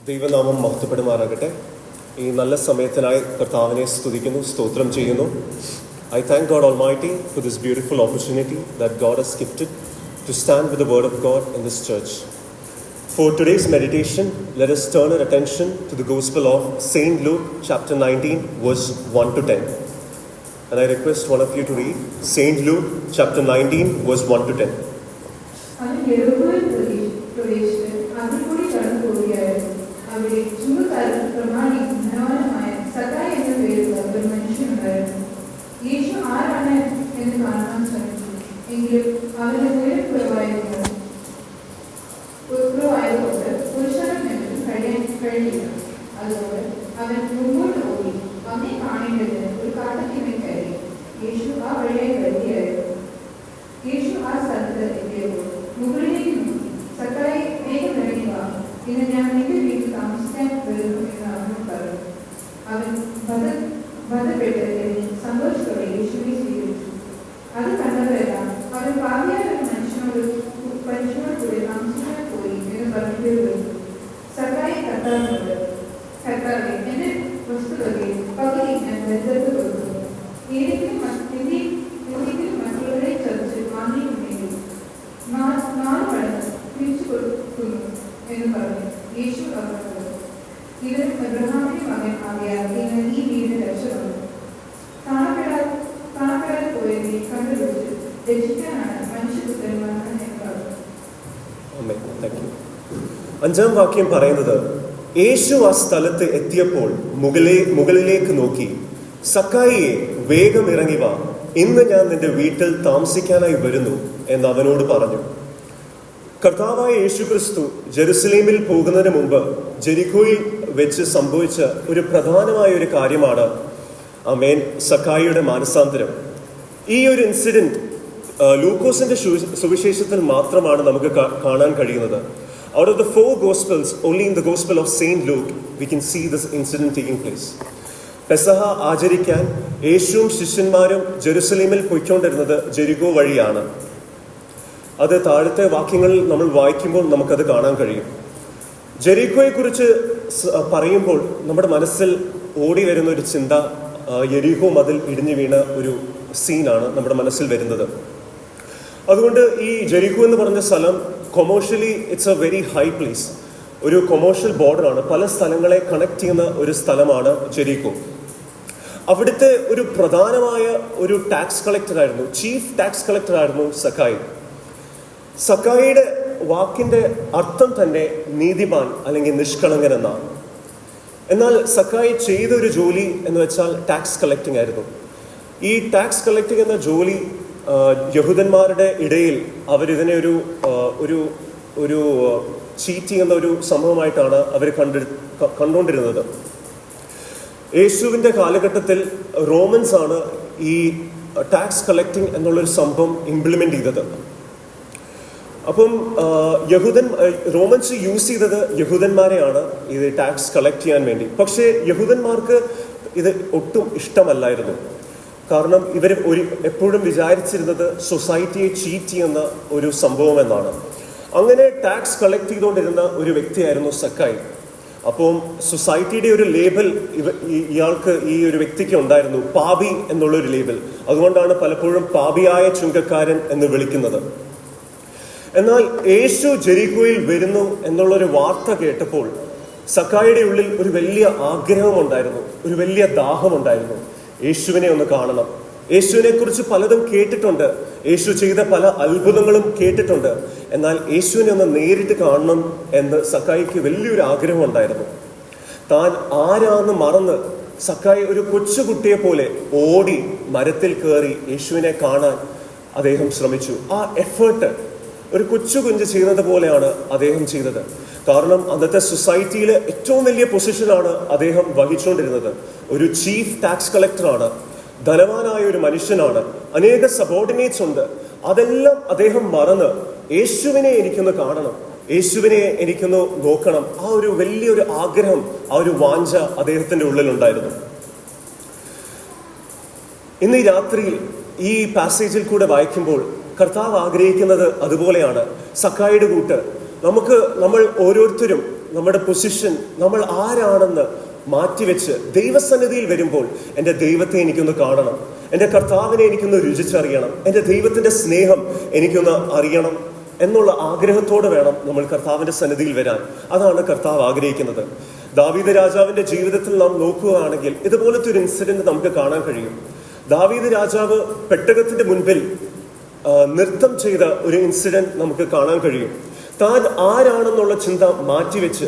ദൈവനാമം മഹത്വപ്പെടുമാറാകട്ടെ. ഈ നല്ല സമയത്തിനായി കർത്താവിനെ സ്തുതിക്കുന്നു, സ്തോത്രം ചെയ്യുന്നു. I thank God Almighty for this beautiful opportunity that God has gifted to stand with the Word of God in this church. For today's meditation, let us turn our attention to the Gospel of Saint Luke, chapter 19, verse 1 to 10. And I request one of you to read Saint Luke, chapter 19, verse 1 to 10. അവിടെ ചുമക്കാരൻ പ്രമാണി ധനവാനുമായ സക്കായി എന്ന പേരുള്ള ഒരു മനുഷ്യനുണ്ടായിരുന്നു. യേശു ആരാണ് എന്ന് കാണാൻ ശ്രമിച്ചു. എങ്കിലും അവന്റെ ഉയരം കുറവായതുകൊണ്ട് പുരുഷനും കഴിയാൻ കഴിയില്ല. അതുകൊണ്ട് അവൻ മുമ്പോട്ട് പോയി അവനെ കാണേണ്ടതിന് ഒരു കാട്ടത്തിനെ കയറി. യേശു ആ വഴിയായി വരികയായിരുന്നു. യേശു ആ സ്ഥലത്ത് എത്തിയപ്പോൾ മുകളിലേക്ക് നോക്കി, സക്കായി വേഗം ഇറങ്ങി വാ, ഇന്ന് ഞാൻ നിന്റെ വീട്ടിൽ താമസിക്കാൻ വരുന്നു എന്ന് അവനോട് പറഞ്ഞു. അവൻ ബന്ധപ്പെട്ട് സന്തോഷത്തോടെ യേശുവിനെ സ്വീകരിച്ചു. അത് കണ്ടവരെല്ലാം അവൻ പാപിയായ ഒരു മനുഷ്യനോട് കൂടി താമസിക്കാൻ പോയി എന്ന് പറഞ്ഞിട്ട് വിളിച്ചു. സക്കായി കർത്താവിനോട്, കർത്താവേ, എന്റെ വസ്തുതയിൽ പകുതി ഞാൻ ദരിദ്രർക്ക് കൊടുക്കുന്നു. ഏതെങ്കിലും മറ്റുള്ളവരെ ചതിച്ച് വാങ്ങിയിട്ടുണ്ടെങ്കിൽ 4 മടങ്ങ് തിരിച്ചു കൊടുക്കുന്നു എന്ന് പറഞ്ഞു. യേശു അവരോട്, ഇത് അബ്രഹാമിന്റെ മകൻ ആകയാൽ ഇന്ന് ഈ വീട് രക്ഷപ്പെടുന്നു. കാണപ്പെടാതെ പോയതിനെ കണ്ടുപിടിച്ച് രക്ഷിക്കാനാണ് മനുഷ്യപുത്രൻ വന്നത് എന്ന് പറഞ്ഞു. 5-ാം വാക്യം പറയുന്നത്, യേശു ആ സ്ഥലത്ത് എത്തിയപ്പോൾ മുകളിലേക്ക് നോക്കി, സക്കായിയെ, വേഗം ഇറങ്ങി വാ, ഇന്ന് ഞാൻ നിന്റെ വീട്ടിൽ താമസിക്കാനായി വരുന്നു എന്ന് അവനോട് പറഞ്ഞു. കർത്താവായ യേശുക്രിസ്തു ജെറുസലേമിൽ പോകുന്നതിന് മുമ്പ് ജെരിക്കോയിൽ വെച്ച് സംഭവിച്ച ഒരു പ്രധാനമായ ഒരു കാര്യമാണ് സക്കായിയുടെ മാനസാന്തരം. ഈ ഒരു ഇൻസിഡന്റ് ലൂക്കോസിന്റെ സുവിശേഷത്തിൽ മാത്രമാണ് നമുക്ക് കാണാൻ കഴിയുന്നത്. Out of the 4 Gospels, only in the Gospel of Saint Luke we can see this incident taking place. പെസഹ ആചരിക്കാൻ യേശുവും ശിഷ്യന്മാരും ജെറുസലേമിൽ പോയിക്കൊണ്ടിരുന്നത് ജെരിക്കോ വഴിയാണ്. അത് താഴത്തെ വാക്യങ്ങളിൽ നമ്മൾ വായിക്കുമ്പോൾ നമുക്കത് കാണാൻ കഴിയും. ജെറിക്കോയെ കുറിച്ച് പറയുമ്പോൾ നമ്മുടെ മനസ്സിൽ ഓടി വരുന്ന ഒരു ചിന്ത യെരിഹോ മതിൽ ഇടിഞ്ഞു വീണ ഒരു സീനാണ് നമ്മുടെ മനസ്സിൽ വരുന്നത്. അതുകൊണ്ട് ഈ ജെറിക്കോ എന്ന് പറഞ്ഞ സ്ഥലം commercially it's A very high place, ഒരു കൊമേഴ്ഷ്യൽ ബോർഡറാണ്. പല സ്ഥലങ്ങളെ കണക്ട് ചെയ്യുന്ന ഒരു സ്ഥലമാണ് ജെറിക്കോ. അവിടുത്തെ ഒരു പ്രധാനമായ ഒരു ടാക്സ് കളക്ടറായിരുന്നു, ചീഫ് ടാക്സ് കളക്ടറായിരുന്നു സക്കായി. സക്കായിയുടെ വാക്കിന്റെ അർത്ഥം തന്നെ നീതിമാൻ അല്ലെങ്കിൽ നിഷ്കളങ്കൻ എന്നാണ്. എന്നാൽ സക്കായി ചെയ്ത ഒരു ജോലി എന്ന് വെച്ചാൽ ടാക്സ് കളക്ടിങ് ആയിരുന്നു. ഈ ടാക്സ് കളക്ടിങ് എന്ന ജോലി യഹൂദന്മാരുടെ ഇടയിൽ അവരിതിനെ ഒരു ചീറ്റിംഗ് എന്ന ഒരു സംഭവമായിട്ടാണ് അവർ കണ്ടുകൊണ്ടിരുന്നത്. യേശുവിൻ്റെ കാലഘട്ടത്തിൽ റോമൻസ് ആണ് ഈ ടാക്സ് കളക്ടിങ് എന്നുള്ളൊരു സംഭവം ഇംപ്ലിമെന്റ് ചെയ്തത്. അപ്പം റോമൻസ് യൂസ് ചെയ്തത് യഹൂദന്മാരെയാണ് ഇത് ടാക്സ് കളക്ട് ചെയ്യാൻ വേണ്ടി. പക്ഷേ യഹൂദന്മാർക്ക് ഇത് ഒട്ടും ഇഷ്ടമല്ലായിരുന്നു. കാരണം ഇവർ എപ്പോഴും വിചാരിച്ചിരുന്നത് സൊസൈറ്റിയെ ചീറ്റ് ചെയ്യുന്ന ഒരു സംഭവം എന്നാണ്. അങ്ങനെ ടാക്സ് കളക്ട് ചെയ്തുകൊണ്ടിരുന്ന ഒരു വ്യക്തിയായിരുന്നു സക്കായി. അപ്പം സൊസൈറ്റിയുടെ ഒരു ലേബൽ ഇയാൾക്ക്, ഈ ഒരു വ്യക്തിക്ക് ഉണ്ടായിരുന്നു, പാപി എന്നുള്ളൊരു ലേബൽ. അതുകൊണ്ടാണ് പലപ്പോഴും പാപിയായ ചുങ്കക്കാരൻ എന്ന് വിളിക്കുന്നത്. എന്നാൽ യേശു ജെറിക്കോയിൽ വരുന്നു എന്നുള്ളൊരു വാർത്ത കേട്ടപ്പോൾ സക്കായിയുടെ ഉള്ളിൽ ഒരു വലിയ ആഗ്രഹമുണ്ടായിരുന്നു, ഒരു വലിയ ദാഹമുണ്ടായിരുന്നു. യേശുവിനെ ഒന്ന് കാണണം. യേശുവിനെ കുറിച്ച് പലതും കേട്ടിട്ടുണ്ട്, യേശു ചെയ്ത പല അത്ഭുതങ്ങളും കേട്ടിട്ടുണ്ട്. എന്നാൽ യേശുവിനെ ഒന്ന് നേരിട്ട് കാണണം എന്ന് സക്കായിക്ക് വലിയൊരു ആഗ്രഹം ഉണ്ടായിരുന്നു. താൻ ആരാന്ന് മറന്ന് സക്കായി ഒരു കൊച്ചുകുട്ടിയെ പോലെ ഓടി മരത്തിൽ കയറി യേശുവിനെ കാണാൻ അദ്ദേഹം ശ്രമിച്ചു. ആ എഫേർട്ട് ഒരു കൊച്ചു ചെയ്യുന്നത് പോലെയാണ് അദ്ദേഹം ചെയ്തത്. കാരണം അന്നത്തെ സൊസൈറ്റിയിലെ ഏറ്റവും വലിയ പൊസിഷനാണ് അദ്ദേഹം വഹിച്ചുകൊണ്ടിരുന്നത്. ഒരു ചീഫ് ടാക്സ് കളക്ടറാണ്, ധനവാനായ ഒരു മനുഷ്യനാണ്, അനേക സബോർഡിനേറ്റ്സ് ഉണ്ട്. അതെല്ലാം അദ്ദേഹം മറന്ന് യേശുവിനെ എനിക്കൊന്ന് കാണണം, യേശുവിനെ എനിക്കൊന്ന് നോക്കണം, ആ ഒരു വലിയൊരു ആഗ്രഹം, ആ ഒരു വാഞ്ച അദ്ദേഹത്തിന്റെ ഉള്ളിലുണ്ടായിരുന്നു. ഇന്ന് ഈ രാത്രിയിൽ ഈ പാസേജിൽ കൂടെ വായിക്കുമ്പോൾ കർത്താവ് ആഗ്രഹിക്കുന്നത് അതുപോലെയാണ്. സക്കായിയുടെ കൂട്ട് നമ്മൾ ഓരോരുത്തരും നമ്മുടെ പൊസിഷൻ, നമ്മൾ ആരാണെന്ന് മാറ്റിവെച്ച് ദൈവസന്നിധിയിൽ വരുമ്പോൾ എൻ്റെ ദൈവത്തെ എനിക്കൊന്ന് കാണണം, എൻ്റെ കർത്താവിനെ എനിക്കൊന്ന് രുചിച്ചറിയണം, എൻ്റെ ദൈവത്തിൻ്റെ സ്നേഹം എനിക്കൊന്ന് അറിയണം എന്നുള്ള ആഗ്രഹത്തോടെ വേണം നമ്മൾ കർത്താവിൻ്റെ സന്നിധിയിൽ വരാൻ. അതാണ് കർത്താവ് ആഗ്രഹിക്കുന്നത്. ദാവീദ് രാജാവിൻ്റെ ജീവിതത്തിൽ നാം നോക്കുകയാണെങ്കിൽ ഇതുപോലത്തെ ഒരു ഇൻസിഡന്റ് നമുക്ക് കാണാൻ കഴിയും. ദാവീദ് രാജാവ് പെട്ടകത്തിന്റെ മുൻപിൽ നൃത്തം ചെയ്ത ഒരു ഇൻസിഡന്റ് നമുക്ക് കാണാൻ കഴിയും. താൻ ആരാണെന്നുള്ള ചിന്ത മാറ്റിവെച്ച്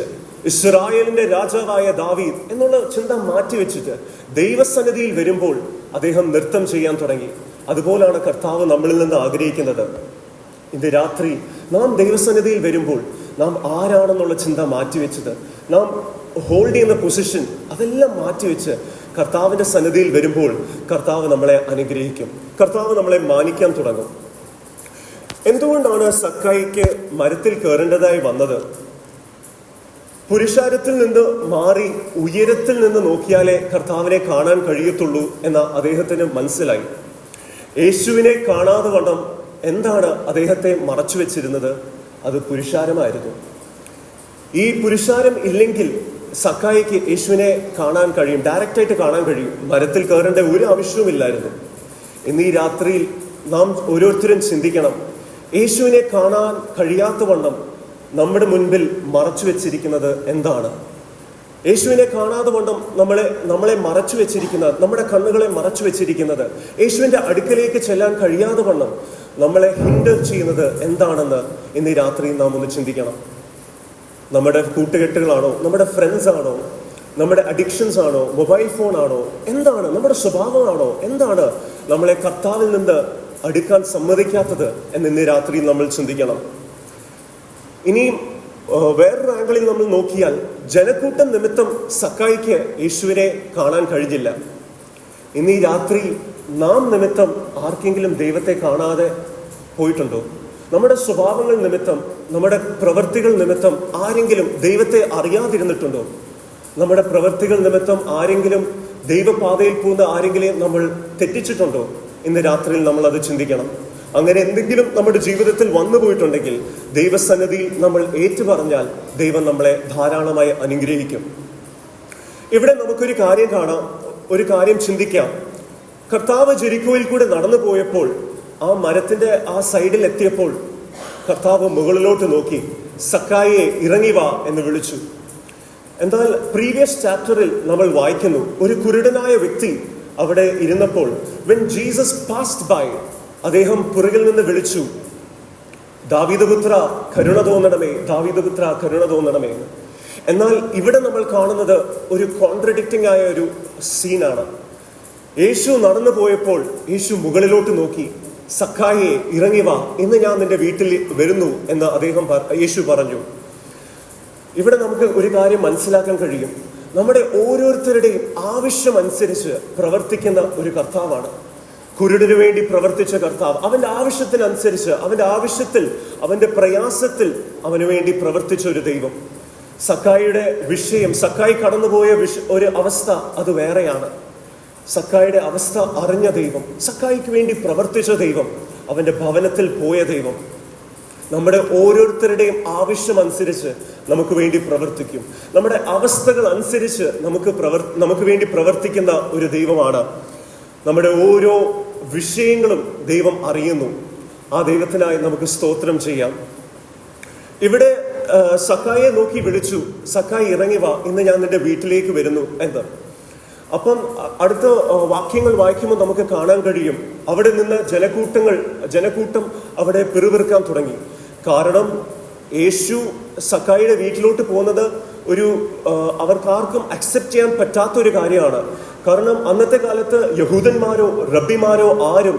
ഇസ്രായേലിന്റെ രാജാവായ ദാവീദ് എന്നുള്ള ചിന്ത മാറ്റിവെച്ചിട്ട് ദൈവസന്നിധിയിൽ വരുമ്പോൾ അദ്ദേഹം നൃത്തം ചെയ്യാൻ തുടങ്ങി. അതുപോലാണ് കർത്താവ് നമ്മളിൽ നിന്ന് ആഗ്രഹിക്കുന്നത്. ഇന്ന് രാത്രി നാം ദൈവസന്നിധിയിൽ വരുമ്പോൾ നാം ആരാണെന്നുള്ള ചിന്ത മാറ്റിവെച്ചത്, നാം ഹോൾഡ് ചെയ്യുന്ന പൊസിഷൻ അതെല്ലാം മാറ്റിവെച്ച് കർത്താവിന്റെ സന്നിധിയിൽ വരുമ്പോൾ കർത്താവ് നമ്മളെ അനുഗ്രഹിക്കും, കർത്താവ് നമ്മളെ മാനിക്കാൻ തുടങ്ങും. എന്തുകൊണ്ടാണ് സക്കായിക്ക് മരത്തിൽ കയറേണ്ടതായി വന്നത്? പുരുഷാരത്തിൽ നിന്ന് മാറി ഉയരത്തിൽ നിന്ന് നോക്കിയാലേ കർത്താവിനെ കാണാൻ കഴിയത്തുള്ളൂ എന്ന് അദ്ദേഹത്തിന് മനസ്സിലായി. യേശുവിനെ കാണാതെ വണ്ണം എന്താണ് അദ്ദേഹത്തെ മറച്ചു വെച്ചിരുന്നത്? അത് പുരുഷാരമായിരുന്നു. ഈ പുരുഷാരം ഇല്ലെങ്കിൽ സക്കായിക്ക് യേശുവിനെ കാണാൻ കഴിയും, ഡയറക്റ്റായിട്ട് കാണാൻ കഴിയും. മരത്തിൽ കയറേണ്ട ഒരു ആവശ്യവുമില്ലായിരുന്നു. ഇന്ന് ഈ രാത്രിയിൽ നാം ഓരോരുത്തരും ചിന്തിക്കണം, യേശുവിനെ കാണാൻ കഴിയാത്ത വണ്ണം നമ്മുടെ മുൻപിൽ മറച്ചു വെച്ചിരിക്കുന്നത് എന്താണ്? യേശുവിനെ കാണാതെ വണ്ണം നമ്മളെ മറച്ചു വെച്ചിരിക്കുന്നത്, നമ്മുടെ കണ്ണുകളെ മറച്ചു വെച്ചിരിക്കുന്നത്, യേശുവിന്റെ അടുക്കലേക്ക് ചെല്ലാൻ കഴിയാതെ വണ്ണം നമ്മളെ ഹിൻഡർ ചെയ്യുന്നത് എന്താണെന്ന് ഇന്ന് ഈ രാത്രി നാം ഒന്ന് ചിന്തിക്കണം. നമ്മുടെ കൂട്ടുകെട്ടുകളാണോ, നമ്മുടെ ഫ്രണ്ട്സ് ആണോ, നമ്മുടെ അഡിക്ഷൻസ് ആണോ, മൊബൈൽ ഫോൺ ആണോ, എന്താണ് നമ്മുടെ സ്വഭാവമാണോ, എന്താണ് നമ്മളെ കർത്താവിൽ നിന്ന് അടുക്കാൻ സമ്മതിക്കാത്തത് എന്ന് ഇന്ന് രാത്രി നമ്മൾ ചിന്തിക്കണം. ഇനിയും വേറൊരു ആംഗിളിൽ നമ്മൾ നോക്കിയാൽ ജനക്കൂട്ടം നിമിത്തം സക്കായിക്ക് യേശുവിനെ കാണാൻ കഴിഞ്ഞില്ല. ഇന്ന് ഈ രാത്രി നാം നിമിത്തം ആർക്കെങ്കിലും ദൈവത്തെ കാണാതെ പോയിട്ടുണ്ടോ? നമ്മുടെ സ്വഭാവങ്ങൾ നിമിത്തം, നമ്മുടെ പ്രവൃത്തികൾ നിമിത്തം ആരെങ്കിലും ദൈവത്തെ അറിയാതിരുന്നിട്ടുണ്ടോ? നമ്മുടെ പ്രവൃത്തികൾ നിമിത്തം ആരെങ്കിലും ദൈവപാതയിൽ പോകുന്ന ആരെങ്കിലും നമ്മൾ തെറ്റിച്ചിട്ടുണ്ടോ? ഇന്ന് രാത്രിയിൽ നമ്മൾ അത് ചിന്തിക്കണം. അങ്ങനെ എന്തെങ്കിലും നമ്മുടെ ജീവിതത്തിൽ വന്നു പോയിട്ടുണ്ടെങ്കിൽ ദൈവസന്നിധിയിൽ നമ്മൾ ഏറ്റുപറഞ്ഞാൽ ദൈവം നമ്മളെ ധാരാളമായി അനുഗ്രഹിക്കും. ഇവിടെ നമുക്കൊരു കാര്യം കാണാം, ഒരു കാര്യം ചിന്തിക്കാം. കർത്താവ് ജെരിക്കോയിൽ കൂടെ നടന്നു പോയപ്പോൾ ആ മരത്തിന്റെ ആ സൈഡിൽ എത്തിയപ്പോൾ കർത്താവ് മുകളിലോട്ട് നോക്കി സക്കായിയെ ഇറങ്ങി വാ എന്ന് വിളിച്ചു. എന്നാൽ പ്രീവിയസ് ചാപ്റ്ററിൽ നമ്മൾ വായിക്കുന്നു, ഒരു കുരുടനായ വ്യക്തി അവിടെ ഇരുന്നപ്പോൾ when Jesus passed by, അദ്ദേഹം പുറകിൽ നിന്ന് വിളിച്ചു, ദാവീദുപുത്ര കരുണ തോന്നണമേ, ദാവീദുപുത്ര കരുണ തോന്നണമേ. എന്നാൽ ഇവിടെ നമ്മൾ കാണുന്നത് ഒരു കോൺട്രഡിക്റ്റിംഗ് ആയ ഒരു സീനാണ്. യേശു നടന്നു പോയപ്പോൾ യേശു മുകളിലോട്ട് നോക്കി, സക്കായിയെ ഇറങ്ങി വാ, ഇന്ന് ഞാൻ നിന്റെ വീട്ടിൽ വരുന്നു എന്ന് യേശു പറഞ്ഞു. ഇവിടെ നമുക്ക് ഒരു കാര്യം മനസ്സിലാക്കാൻ കഴിയും, നമ്മുടെ ഓരോരുത്തരുടെയും ആവശ്യം അനുസരിച്ച് പ്രവർത്തിക്കുന്ന ഒരു കർത്താവാണ്. കുരുടന് വേണ്ടി പ്രവർത്തിച്ച കർത്താവ് അവന്റെ ആവശ്യത്തിനനുസരിച്ച്, അവന്റെ ആവശ്യത്തിൽ, അവന്റെ പ്രയാസത്തിൽ അവന് വേണ്ടി പ്രവർത്തിച്ച ഒരു ദൈവം. സക്കായിയുടെ വിഷയം, സക്കായി കടന്നുപോയ ഒരു അവസ്ഥ അത് വേറെയാണ്. സക്കായിയുടെ അവസ്ഥ അറിഞ്ഞ ദൈവം, സക്കായിക്ക് വേണ്ടി പ്രവർത്തിച്ച ദൈവം, അവന്റെ ഭവനത്തിൽ പോയ ദൈവം നമ്മുടെ ഓരോരുത്തരുടെയും ആവശ്യം അനുസരിച്ച് നമുക്ക് വേണ്ടി പ്രവർത്തിക്കും. നമ്മുടെ അവസ്ഥകൾ അനുസരിച്ച് നമുക്ക് വേണ്ടി പ്രവർത്തിക്കുന്ന ഒരു ദൈവമാണ്. നമ്മുടെ ഓരോ വിഷയങ്ങളും ദൈവം അറിയുന്നു. ആ ദൈവത്തിനായി നമുക്ക് സ്തോത്രം ചെയ്യാം. ഇവിടെ സക്കായിയെ നോക്കി വിളിച്ചു, സക്കായി ഇറങ്ങി വാ, ഇന്ന് ഞാൻ നിന്റെ വീട്ടിലേക്ക് വരുന്നു എന്ന്. അപ്പം അടുത്ത വാക്യങ്ങൾ വായിക്കുമ്പോൾ നമുക്ക് കാണാൻ കഴിയും, അവിടെ നിന്ന് ജനക്കൂട്ടം അവിടെ പിറുപിറുക്കാൻ തുടങ്ങി. കാരണം യേശു സക്കായിയുടെ വീട്ടിലോട്ട് പോകുന്നത് അവർക്കാർക്കും അക്സെപ്റ്റ് ചെയ്യാൻ പറ്റാത്തൊരു കാര്യമാണ്. കാരണം അന്നത്തെ കാലത്ത് യഹൂദന്മാരോ റബ്ബിമാരോ ആരും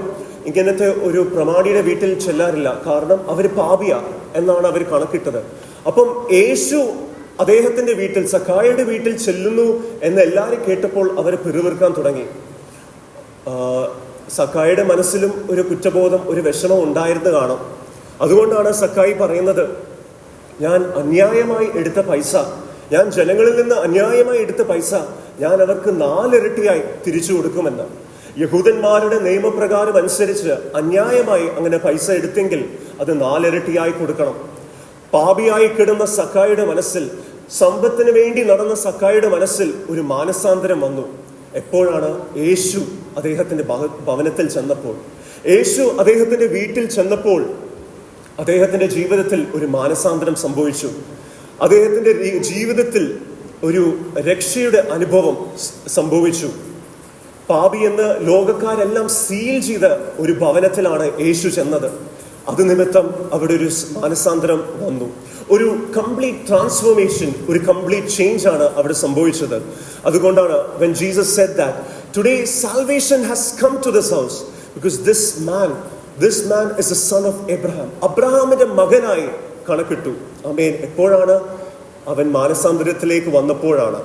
ഇങ്ങനത്തെ ഒരു പ്രമാണിയുടെ വീട്ടിൽ ചെല്ലാറില്ല. കാരണം അവർ പാപിയ എന്നാണ് അവർ കണക്കിട്ടത്. അപ്പം യേശു അദ്ദേഹത്തിന്റെ വീട്ടിൽ, സക്കായിയുടെ വീട്ടിൽ ചെല്ലുന്നു എന്ന് എല്ലാവരും കേട്ടപ്പോൾ അവർ പിറുവിറുക്കാൻ തുടങ്ങി. സക്കായിയുടെ മനസ്സിലും ഒരു കുറ്റബോധം, ഒരു വിഷമം ഉണ്ടായിരുന്നു കാണും. അതുകൊണ്ടാണ് സക്കായി പറയുന്നത്, ഞാൻ അന്യായമായി എടുത്ത പൈസ, ഞാൻ ജനങ്ങളിൽ നിന്ന് അന്യായമായി എടുത്ത പൈസ ഞാൻ അവർക്ക് 4 ഇരട്ടിയായി തിരിച്ചു കൊടുക്കുമെന്ന്. യഹൂദന്മാരുടെ നിയമപ്രകാരം അനുസരിച്ച് അന്യായമായി അങ്ങനെ പൈസ എടുത്തെങ്കിൽ അത് 4 ഇരട്ടിയായി കൊടുക്കണം. പാപിയായി കിടന്ന സക്കായിയുടെ മനസ്സിൽ സമ്പത്തിന് വേണ്ടി നടന്ന സക്കായിയുടെ മനസ്സിൽ ഒരു മാനസാന്തരം വന്നു. എപ്പോഴാണ്? യേശു അദ്ദേഹത്തിന്റെ ഭവനത്തിൽ ചെന്നപ്പോൾ, യേശു അദ്ദേഹത്തിന്റെ വീട്ടിൽ ചെന്നപ്പോൾ അദ്ദേഹത്തിന്റെ ജീവിതത്തിൽ ഒരു മാനസാന്തരം സംഭവിച്ചു. അദ്ദേഹത്തിന്റെ ജീവിതത്തിൽ ഒരു രക്ഷയുടെ അനുഭവം സംഭവിച്ചു. പാപി എന്ന് ലോകക്കാരെല്ലാം സീൽ ചെയ്ത ഒരു ഭവനത്തിലാണ് യേശു ചെന്നത്. അത് നിമിത്തം അവിടെ ഒരു മാനസാന്തരം വന്നു. ഒരു കംപ്ലീറ്റ് ട്രാൻസ്ഫോർമേഷൻ, ഒരു കംപ്ലീറ്റ് ചേഞ്ച് ആണ് അവിടെ സംഭവിച്ചത്. അതുകൊണ്ടാണ് when Jesus said that today salvation has come to this house because this man is the son of Abraham. അബ്രഹാമിന്റെ മകനായി കണക്കിട്ടു. ആമേൻ. എപ്പോഴാണ്? അവൻ മാനസാന്തരത്തിലേക്ക് വന്നപ്പോഴാണ്.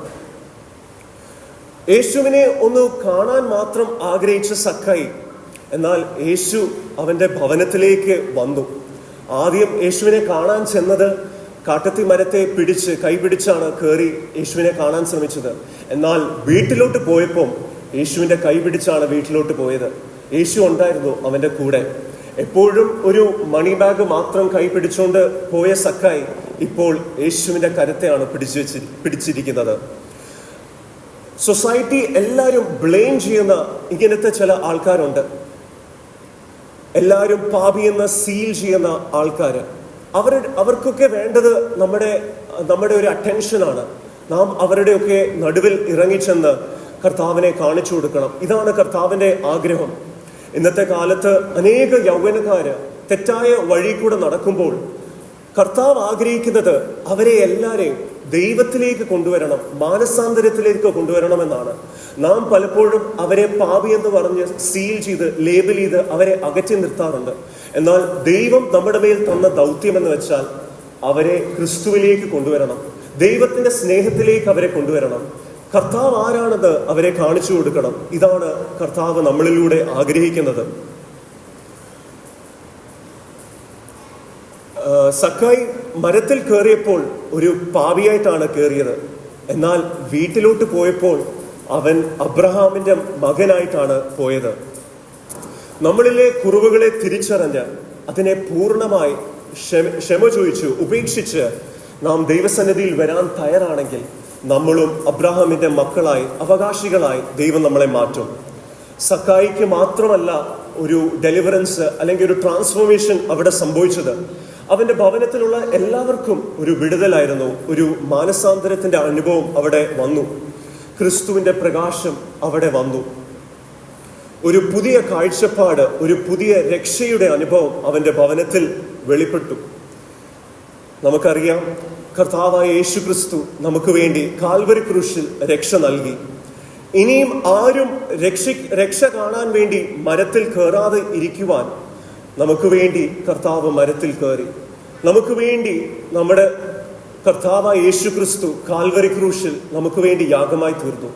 യേശുവിനെ ഒന്ന് കാണാൻ മാത്രം ആഗ്രഹിച്ച സക്കായി, എന്നാൽ യേശു അവന്റെ ഭവനത്തിലേക്ക് വന്നു. ആദ്യം യേശുവിനെ കാണാൻ ചെന്നത് കാട്ടത്തി മരത്തെ കൈപിടിച്ചാണ് കയറി യേശുവിനെ കാണാൻ ശ്രമിച്ചത്. എന്നാൽ വീട്ടിലോട്ട് പോയപ്പോൾ യേശുവിന്റെ കൈപിടിച്ചാണ് വീട്ടിലോട്ട് പോയത്. യേശു ഉണ്ടായിരുന്നു അവന്റെ കൂടെ. എപ്പോഴും ഒരു മണി ബാഗ് മാത്രം കൈപിടിച്ചുകൊണ്ട് പോയ സക്കായി ഇപ്പോൾ യേശുവിന്റെ കരത്തെയാണ് പിടിച്ചിരിക്കുന്നത്. സൊസൈറ്റി എല്ലാവരും ബ്ലെയിം ചെയ്യുന്ന ഇങ്ങനത്തെ ചില ആൾക്കാരുണ്ട്. എല്ലാവരും പാപിയെന്ന് സീൽ ചെയ്യുന്ന ആൾക്കാർ. അവർക്കൊക്കെ വേണ്ടത് നമ്മുടെ ഒരു അറ്റൻഷനാണ്. നാം അവരുടെയൊക്കെ നടുവിൽ ഇറങ്ങിച്ചെന്ന് കർത്താവിനെ കാണിച്ചു കൊടുക്കണം. ഇതാണ് കർത്താവിന്റെ ആഗ്രഹം. ഇന്നത്തെ കാലത്ത് അനേക യൗവനക്കാര് തെറ്റായ വഴി കൂടെ നടക്കുമ്പോൾ കർത്താവ് ആഗ്രഹിക്കുന്നത് അവരെ എല്ലാവരെയും ദൈവത്തിലേക്ക് കൊണ്ടുവരണം, മാനസാന്തരത്തിലേക്ക് കൊണ്ടുവരണമെന്നാണ്. നാം പലപ്പോഴും അവരെ പാപി എന്ന് പറഞ്ഞ് സീൽ ചെയ്ത് ലേബൽ ചെയ്ത് അവരെ അകറ്റി നിർത്താറുണ്ട്. എന്നാൽ ദൈവം നമ്മുടെ മേൽ തന്ന ദൗത്യം എന്ന് വെച്ചാൽ അവരെ ക്രിസ്തുവിലേക്ക് കൊണ്ടുവരണം, ദൈവത്തിന്റെ സ്നേഹത്തിലേക്ക് അവരെ കൊണ്ടുവരണം. കർത്താവ് ആരാണെന്ന് അവരെ കാണിച്ചു കൊടുക്കണം. ഇതാണ് കർത്താവ് നമ്മളിലൂടെ ആഗ്രഹിക്കുന്നത്. സക്കായി മരത്തിൽ കയറിയപ്പോൾ ഒരു പാപിയായിട്ടാണ് കയറിയത്. എന്നാൽ വീട്ടിലോട്ട് പോയപ്പോൾ അവൻ അബ്രഹാമിന്റെ മകനായിട്ടാണ് പോയത്. നമ്മളിലെ കുറവുകളെ തിരിച്ചറിഞ്ഞ് അതിനെ പൂർണ്ണമായി ക്ഷമ ചോദിച്ച് ഉപേക്ഷിച്ച് നാം ദൈവസന്നിധിയിൽ വരാൻ തയ്യാറാണെങ്കിൽ നമ്മളും അബ്രഹാമിന്റെ മക്കളായി, അവകാശികളായി ദൈവം നമ്മളെ മാറ്റും. സക്കായിക്ക് മാത്രമല്ല ഒരു ഡെലിവറൻസ് അല്ലെങ്കിൽ ഒരു ട്രാൻസ്ഫോർമേഷൻ അവിടെ സംഭവിച്ചത്. അവന്റെ ഭവനത്തിലുള്ള എല്ലാവർക്കും ഒരു വിടുതലായിരുന്നു. ഒരു മാനസാന്തരത്തിന്റെ അനുഭവം അവിടെ വന്നു. ക്രിസ്തുവിന്റെ പ്രകാശം അവിടെ വന്നു. ഒരു പുതിയ കാഴ്ചപ്പാട്, ഒരു പുതിയ രക്ഷയുടെ അനുഭവം അവന്റെ ഭവനത്തിൽ വെളിപ്പെട്ടു. നമുക്കറിയാം, കർത്താവായ യേശു ക്രിസ്തു നമുക്ക് വേണ്ടി കാൽവരി ക്രൂശിൽ രക്ഷ നൽകി. ഇനിയും ആരും രക്ഷ കാണാൻ വേണ്ടി മരത്തിൽ കയറാതെ ഇരിക്കുവാൻ നമുക്ക് വേണ്ടി കർത്താവ് മരത്തിൽ കയറി. നമുക്ക് വേണ്ടി നമ്മുടെ കർത്താവായ യേശു ക്രിസ്തു കാൽവരി ക്രൂശിൽ നമുക്ക് വേണ്ടി യാഗമായി തീർന്നു.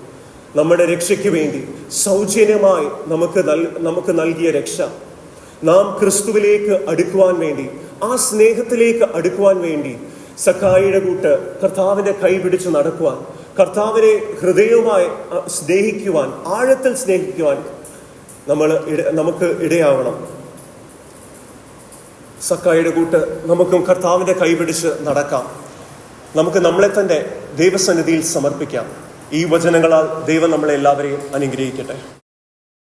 നമ്മുടെ രക്ഷയ്ക്ക് വേണ്ടി സൗജന്യമായി നമുക്ക് നൽകിയ രക്ഷ, നാം ക്രിസ്തുവിലേക്ക് അടുക്കുവാൻ വേണ്ടി, ആ സ്നേഹത്തിലേക്ക് അടുക്കുവാൻ വേണ്ടി സക്കായിയുടെ കൂട്ട് കർത്താവിന്റെ കൈ പിടിച്ച് നടക്കുവാൻ, കർത്താവിനെ ഹൃദയവുമായി സ്നേഹിക്കുവാൻ, ആഴത്തിൽ സ്നേഹിക്കുവാൻ നമുക്ക് ഇടയാവണം. സക്കായിയുടെ കൂട്ട് നമുക്കും കർത്താവിന്റെ കൈ പിടിച്ച് നടക്കാം. നമുക്ക് നമ്മളെ തന്നെ ദൈവസന്നിധിയിൽ സമർപ്പിക്കാം. ഈ വചനങ്ങളാൽ ദൈവം നമ്മളെ എല്ലാവരെയും അനുഗ്രഹിക്കട്ടെ.